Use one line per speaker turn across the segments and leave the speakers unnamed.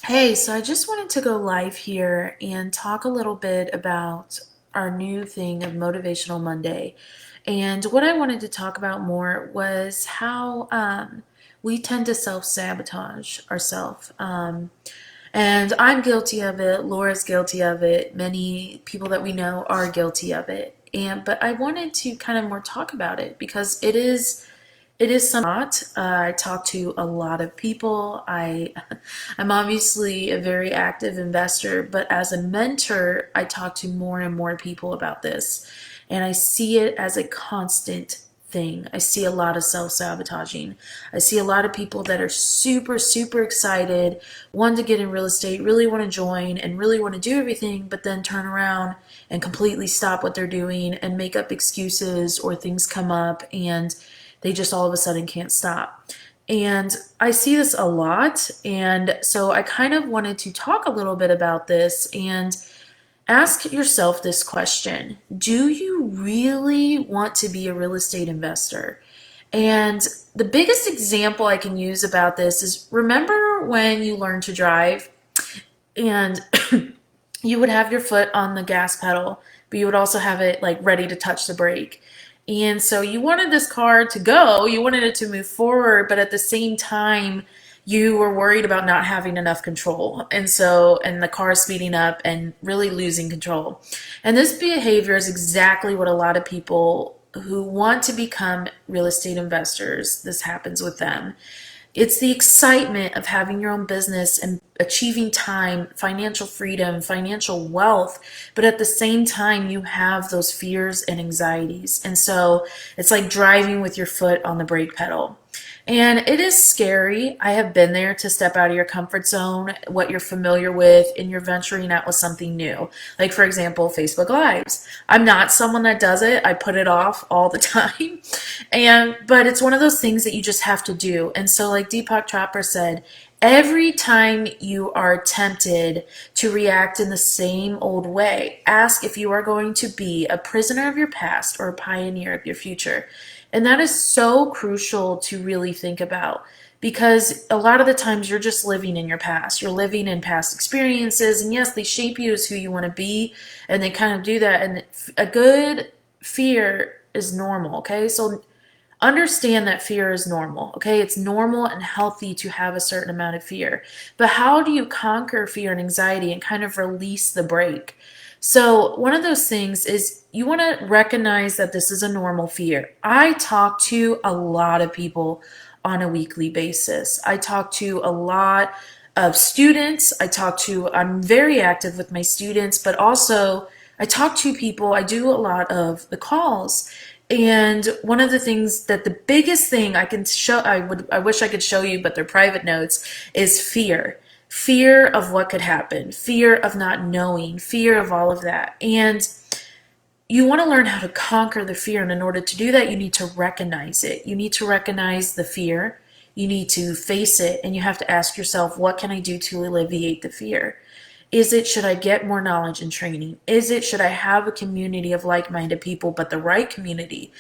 Hey, so I just wanted to go live here and talk a little bit about our new thing of Motivational Monday. And what I wanted to talk about more was how we tend to self sabotage ourselves. And I'm guilty of it. Laura's guilty of it. Many people that we know are guilty of it. But I wanted to kind of more talk about it because it is something I talk to a lot of people. I'm obviously a very active investor, but as a mentor, I talk to more and more people about this. And I see it as a constant thing. I see a lot of self-sabotaging. I see a lot of people that are super, super excited, want to get in real estate, really want to join and really want to do everything, but then turn around and completely stop what they're doing and make up excuses or things come up and they just all of a sudden can't stop. And I see this a lot. And so I kind of wanted to talk a little bit about this and ask yourself this question. Do you really want to be a real estate investor? And the biggest example I can use about this is remember when you learned to drive and you would have your foot on the gas pedal, but you would also have it like ready to touch the brake. And so you wanted this car to go, you wanted it to move forward, but at the same time, you were worried about not having enough control. And the car speeding up and really losing control. And this behavior is exactly what a lot of people who want to become real estate investors, this happens with them. It's the excitement of having your own business and achieving time, financial freedom, financial wealth, but at the same time, you have those fears and anxieties. And so it's like driving with your foot on the brake pedal. And it is scary. I have been there to step out of your comfort zone, what you're familiar with, and you're venturing out with something new. Like, for example, Facebook Lives. I'm not someone that does it. I put it off all the time. But it's one of those things that you just have to do. And so, like Deepak Chopra said, every time you are tempted to react in the same old way, ask if you are going to be a prisoner of your past or a pioneer of your future. And that is so crucial to really think about because a lot of the times you're just living in your past. You're living in past experiences. And yes, they shape you as who you want to be. And they kind of do that. And a good fear is normal. Okay. So understand that fear is normal. Okay. It's normal and healthy to have a certain amount of fear. But how do you conquer fear and anxiety and kind of release the brake? So, one of those things is you want to recognize that this is a normal fear. I talk to a lot of people on a weekly basis. I talk to a lot of students. I'm very active with my students, but also I talk to people. I do a lot of the calls. And one of the things that the biggest thing I can show, I wish I could show you, but they're private notes, is fear. Fear of what could happen, fear of not knowing, fear of all of that. And you want to learn how to conquer the fear. And in order to do that, you need to recognize it. You need to recognize the fear. You need to face it. And you have to ask yourself, what can I do to alleviate the fear? Should I get more knowledge and training? Should I have a community of like-minded people, but the right community?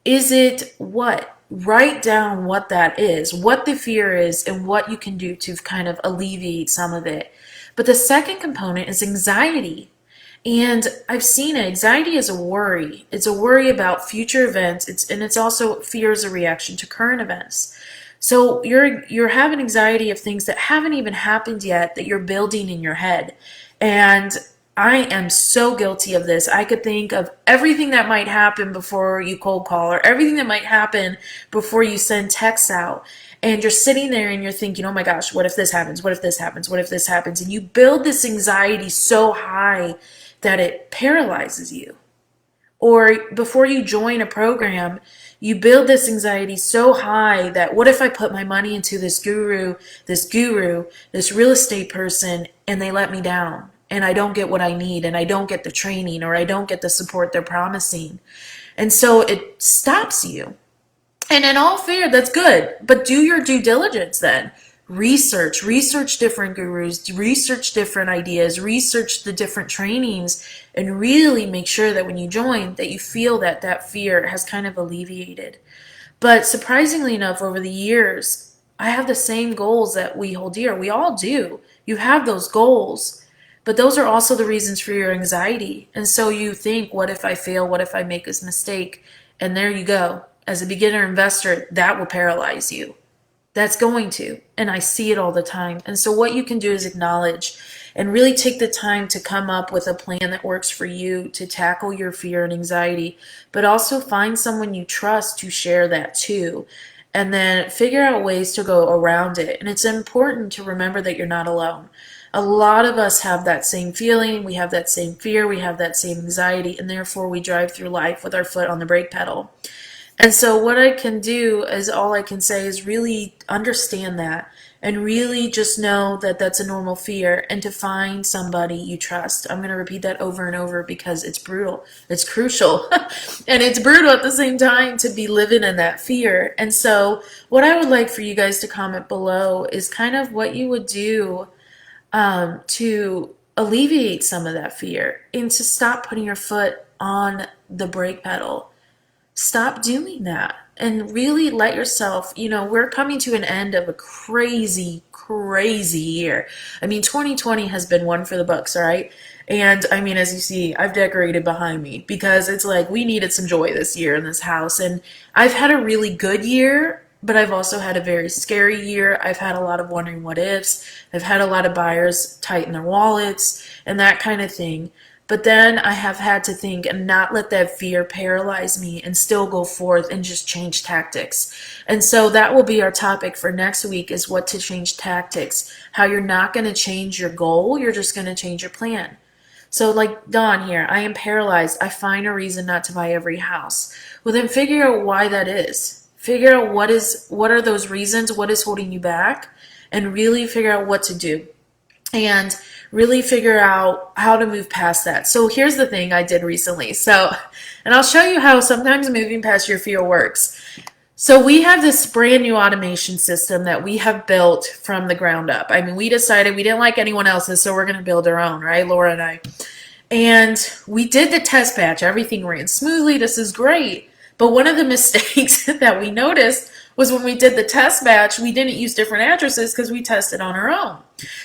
Is it what? Write down what that is, what the fear is, and what you can do to kind of alleviate some of it. But the second component is anxiety. And I've seen it. Anxiety is a worry. It's a worry about future events. It's also fear as a reaction to current events. So you're having anxiety of things that haven't even happened yet that you're building in your head. And I am so guilty of this. I could think of everything that might happen before you cold call or everything that might happen before you send texts out. And you're sitting there and you're thinking, oh my gosh, what if this happens? What if this happens? What if this happens? And you build this anxiety so high that it paralyzes you. Or before you join a program, you build this anxiety so high that what if I put my money into this real estate person, and they let me down, and I don't get what I need, and I don't get the training, or I don't get the support they're promising. And so it stops you. And in all fair, that's good. But do your due diligence then. Research different gurus, research different ideas, research the different trainings, and really make sure that when you join that you feel that that fear has kind of alleviated. But surprisingly enough, over the years, I have the same goals that we hold dear. We all do. You have those goals, but those are also the reasons for your anxiety. And so you think, what if I fail? What if I make this mistake? And there you go. As a beginner investor, that will paralyze you. That's going to. And I see it all the time. And so what you can do is acknowledge and really take the time to come up with a plan that works for you to tackle your fear and anxiety, but also find someone you trust to share that too. And then figure out ways to go around it. And it's important to remember that you're not alone. A lot of us have that same feeling, we have that same fear, we have that same anxiety, and therefore we drive through life with our foot on the brake pedal. And so what I can do is all I can say is really understand that and really just know that that's a normal fear and to find somebody you trust. I'm going to repeat that over and over because it's brutal. It's crucial. And it's brutal at the same time to be living in that fear. And so what I would like for you guys to comment below is kind of what you would do to alleviate some of that fear and to stop putting your foot on the brake pedal. Stop doing that and really let yourself, we're coming to an end of a crazy, crazy year. I mean, 2020 has been one for the books, all right? And I mean, as you see, I've decorated behind me because it's like we needed some joy this year in this house. And I've had a really good year, but I've also had a very scary year. I've had a lot of wondering what ifs. I've had a lot of buyers tighten their wallets and that kind of thing. But then I have had to think and not let that fear paralyze me and still go forth and just change tactics. And so that will be our topic for next week is what to change tactics, how you're not going to change your goal, you're just going to change your plan. So like Dawn here, I am paralyzed. I find a reason not to buy every house. Well, then figure out why that is. Figure out what are those reasons, what is holding you back, and really figure out what to do. And really figure out how to move past that. So here's the thing I did recently. And I'll show you how sometimes moving past your fear works. So we have this brand new automation system that we have built from the ground up. I mean, we decided we didn't like anyone else's, so we're going to build our own, right? Laura and I. And we did the test batch. Everything ran smoothly. This is great. But one of the mistakes that we noticed was when we did the test batch, we didn't use different addresses because we tested on our own.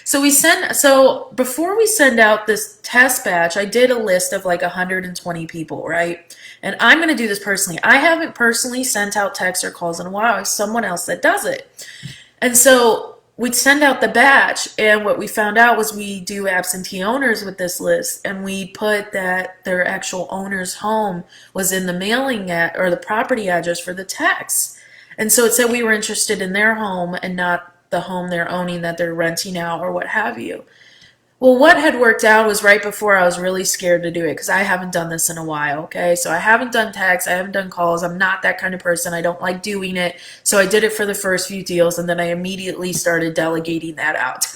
So before we send out this test batch, I did a list of like 120 people, right? And I'm going to do this personally. I haven't personally sent out texts or calls in a while. It's someone else that does it. And so we'd send out the batch, and what we found out was we do absentee owners with this list, and we put that their actual owner's home was in the mailing or the property address for the text. And so it said we were interested in their home and not the home they're owning that they're renting out or what have you. Well, what had worked out was right before I was really scared to do it because I haven't done this in a while, okay? So I haven't done texts, I haven't done calls. I'm not that kind of person. I don't like doing it. So I did it for the first few deals, and then I immediately started delegating that out.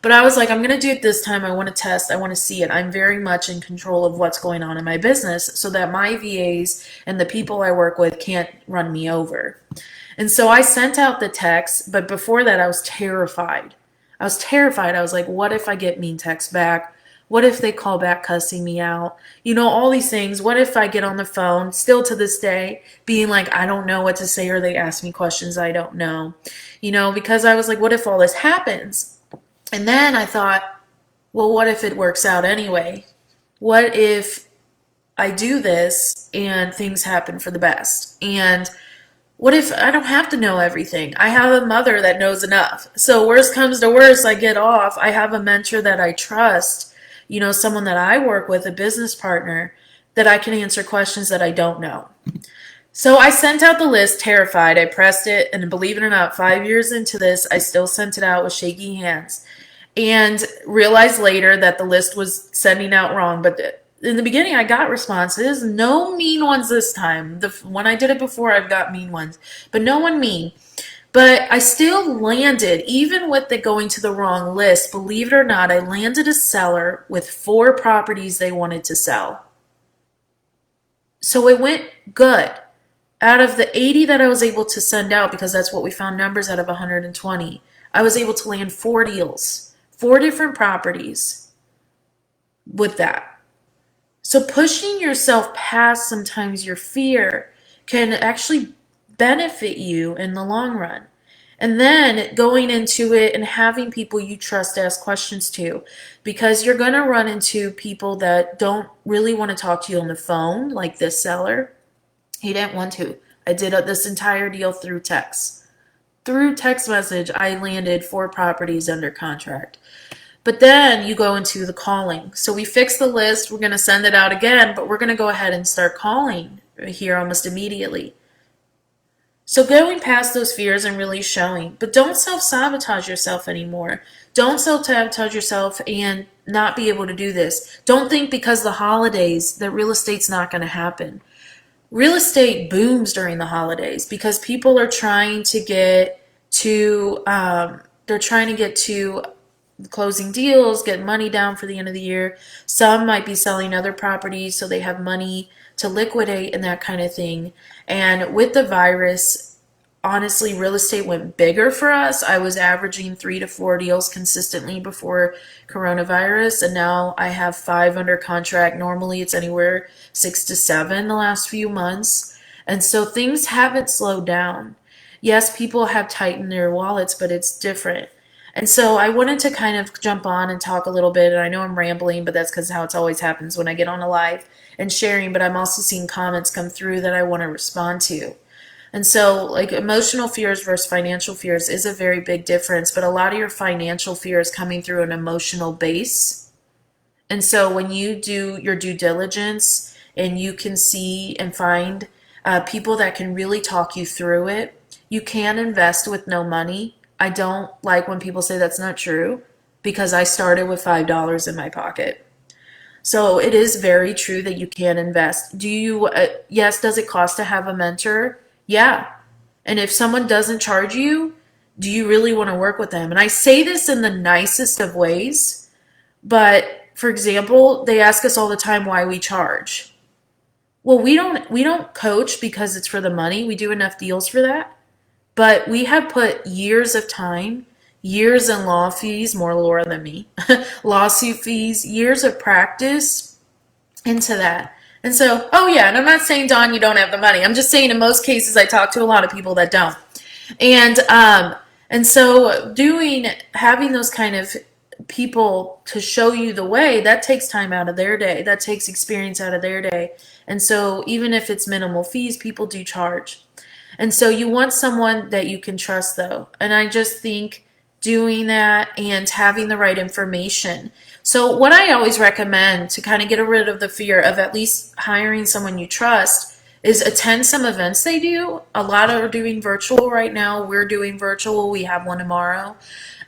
But I was like, I'm going to do it this time. I want to test. I want to see it. I'm very much in control of what's going on in my business so that my VAs and the people I work with can't run me over. And so I sent out the text, but before that I was terrified. I was like, what if I get mean texts back? What if they call back cussing me out? All these things. What if I get on the phone, still to this day, being like, I don't know what to say, or they ask me questions I don't know. Because I was like, what if all this happens? And then I thought, well, what if it works out anyway? What if I do this and things happen for the best? And what if I don't have to know everything? I have a mother that knows enough. So worst comes to worst, I get off. I have a mentor that I trust, someone that I work with, a business partner, that I can answer questions that I don't know. So I sent out the list, terrified. I pressed it, and believe it or not, 5 years into this, I still sent it out with shaky hands. And realized later that the list was sending out wrong, but in the beginning, I got responses. No mean ones this time. When I did it before, I've got mean ones, but no one mean. But I still landed, even with the going to the wrong list, believe it or not, I landed a seller with 4 properties they wanted to sell. So it went good. Out of the 80 that I was able to send out, because that's what we found numbers out of 120, I was able to land 4 deals, 4 different properties with that. So pushing yourself past sometimes your fear can actually benefit you in the long run. And then going into it and having people you trust ask questions to, because you're going to run into people that don't really want to talk to you on the phone, like this seller. He didn't want to. I did this entire deal through text. Through text message, I landed 4 properties under contract. But then you go into the calling. So we fix the list. We're going to send it out again, but we're going to go ahead and start calling here almost immediately. So going past those fears and really showing, but don't self-sabotage yourself anymore. Don't self-sabotage yourself and not be able to do this. Don't think because the holidays that real estate's not going to happen. Real estate booms during the holidays because people are trying to get to closing deals, get money down for the end of the year. Some might be selling other properties so they have money to liquidate and that kind of thing. And with the virus, honestly, real estate went bigger for us. I was averaging 3 to 4 deals consistently before coronavirus, and now I have 5 under contract. Normally it's anywhere 6 to 7 the last few months. And so things haven't slowed down. Yes, people have tightened their wallets, but it's different. And so I wanted to kind of jump on and talk a little bit. And I know I'm rambling, but that's because how it always happens when I get on a live and sharing. But I'm also seeing comments come through that I want to respond to. And so, like, emotional fears versus financial fears is a very big difference. But a lot of your financial fear is coming through an emotional base. And so when you do your due diligence and you can see and find people that can really talk you through it, you can invest with no money. I don't like when people say that's not true because I started with $5 in my pocket. So it is very true that you can invest. Yes, does it cost to have a mentor? Yeah. And if someone doesn't charge you, do you really want to work with them? And I say this in the nicest of ways, but for example, they ask us all the time why we charge. Well, we don't coach because it's for the money. We do enough deals for that. But we have put years of time, years in law fees, more Laura than me, lawsuit fees, years of practice into that. And so, oh yeah, and I'm not saying, Dawn, you don't have the money. I'm just saying in most cases I talk to a lot of people that don't. And so having those kind of people to show you the way, that takes time out of their day. That takes experience out of their day. And so even if it's minimal fees, people do charge. And so you want someone that you can trust, though. And I just think doing that and having the right information. So what I always recommend to kind of get rid of the fear of at least hiring someone you trust is attend some events they do. A lot are doing virtual right now. We're doing virtual. We have one tomorrow.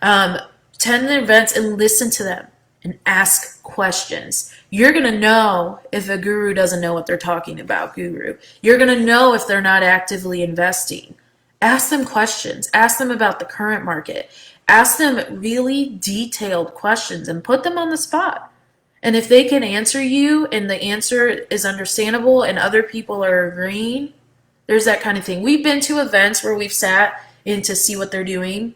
Attend the events and listen to them and ask questions. You're going to know if a guru doesn't know what they're talking about, guru. You're going to know if they're not actively investing. Ask them questions. Ask them about the current market. Ask them really detailed questions and put them on the spot. And if they can answer you and the answer is understandable and other people are agreeing, there's that kind of thing. We've been to events where we've sat in to see what they're doing,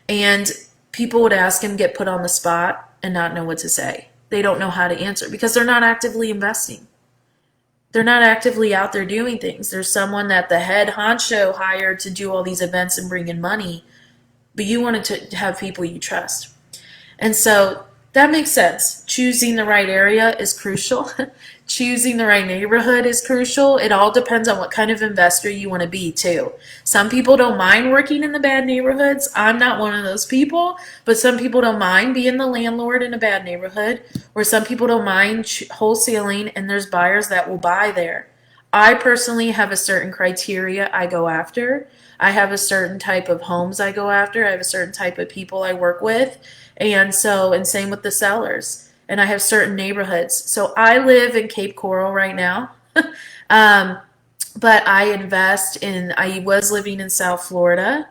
and people would ask and get put on the spot and not know what to say. They don't know how to answer because they're not actively investing. They're not actively out there doing things. There's someone that the head honcho hired to do all these events and bring in money, but you wanted to have people you trust. And so that makes sense. Choosing the right area is crucial. Choosing the right neighborhood is crucial. It all depends on what kind of investor you want to be, too. Some people don't mind working in the bad neighborhoods. I'm not one of those people, but some people don't mind being the landlord in a bad neighborhood, or some people don't mind wholesaling, and there's buyers that will buy there. I personally have a certain criteria I go after. I have a certain type of homes I go after. I have a certain type of people I work with. And same with the sellers. And I have certain neighborhoods. So I live in Cape Coral right now. But I was living in South Florida,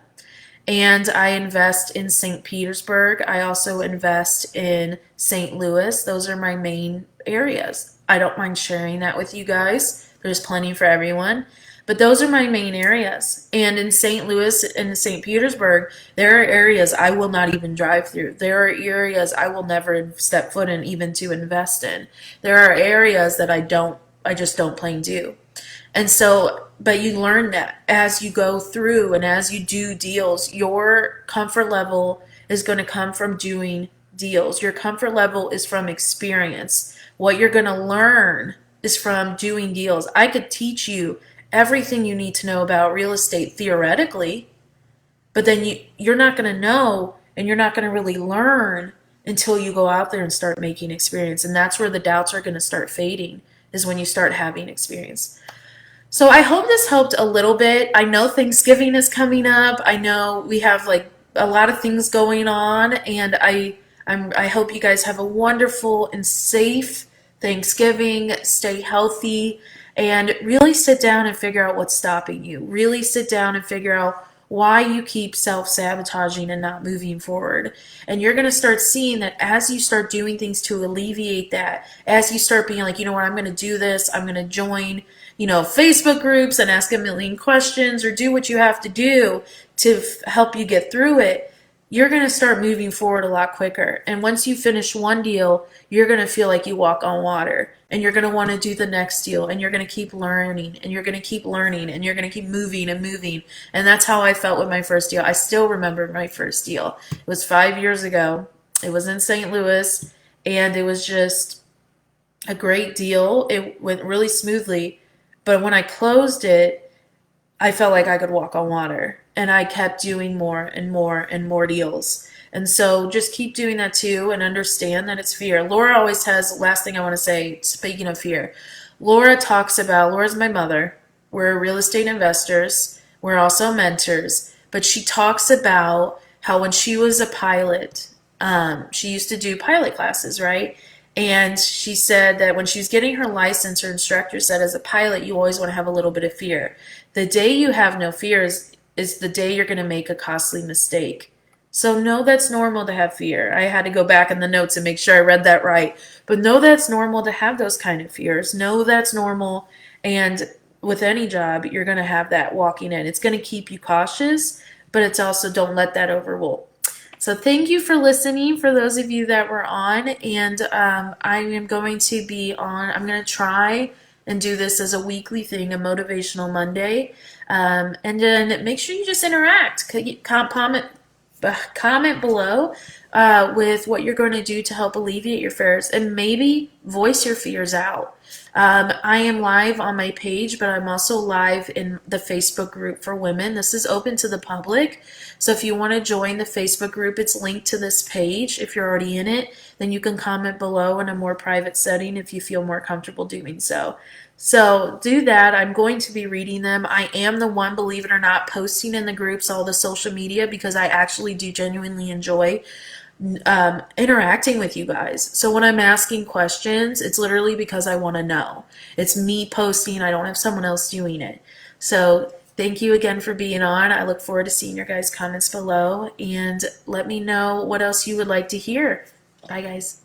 and I invest in St. Petersburg. I also invest in St. Louis. Those are my main areas. I don't mind sharing that with you guys. There's plenty for everyone. But those are my main areas. And in St. Louis and St. Petersburg, there are areas I will not even drive through. There are areas I will never step foot in even to invest in. There are areas that I just don't plain do. And so but you learn that as you go through and as you do deals. Your comfort level is going to come from doing deals. Your comfort level is from experience. What you're going to learn is from doing deals. I could teach you everything you need to know about real estate theoretically, but then you're not going to know, and you're not going to really learn until you go out there and start making experience. And that's where the doubts are going to start fading, is when you start having experience. So I hope this helped a little bit. I know Thanksgiving is coming up. I know we have like a lot of things going on, and I hope you guys have a wonderful and safe Thanksgiving. Stay healthy and really sit down and figure out what's stopping you. Really sit down and figure out why you keep self-sabotaging and not moving forward. And you're going to start seeing that as you start doing things to alleviate that, as you start being like, you know what, I'm going to do this, I'm going to join, Facebook groups and ask a million questions or do what you have to do to help you get through it, you're going to start moving forward a lot quicker. And once you finish one deal, you're going to feel like you walk on water, and you're going to want to do the next deal, and you're going to keep learning, and you're going to keep learning, and you're going to keep moving and moving. And that's how I felt with my first deal. I still remember my first deal. It was 5 years ago. It was in St. Louis, and it was just a great deal. It went really smoothly. But when I closed it, I felt like I could walk on water, and I kept doing more and more and more deals. And so just keep doing that too, and understand that it's fear. Laura always has, last thing I want to say, speaking of fear, Laura's my mother. We're real estate investors. We're also mentors. But she talks about how when she was a pilot, she used to do pilot classes, right? And she said that when she was getting her license, her instructor said, as a pilot, you always want to have a little bit of fear. The day you have no fear is the day you're going to make a costly mistake. So know that's normal to have fear. I had to go back in the notes and make sure I read that right. But know that's normal to have those kind of fears. Know that's normal. And with any job, you're going to have that walking in. It's going to keep you cautious, but it's also, don't let that overrule. So thank you for listening, for those of you that were on. And I am going to be on, I'm going to try and do this as a weekly thing, a Motivational Monday. And then make sure you just interact. Comment below with what you're going to do to help alleviate your fears, and maybe voice your fears out. I am live on my page, but I'm also live in the Facebook group for women. This is open to the public. So if you want to join the Facebook group, it's linked to this page. If you're already in it, then you can comment below in a more private setting if you feel more comfortable doing so. So do that. I'm going to be reading them. I am the one, believe it or not, posting in the groups all the social media, because I actually do genuinely enjoy interacting with you guys. So when I'm asking questions, it's literally because I want to know. It's me posting. I don't have someone else doing it. So thank you again for being on. I look forward to seeing your guys' comments below, and let me know what else you would like to hear. Bye, guys.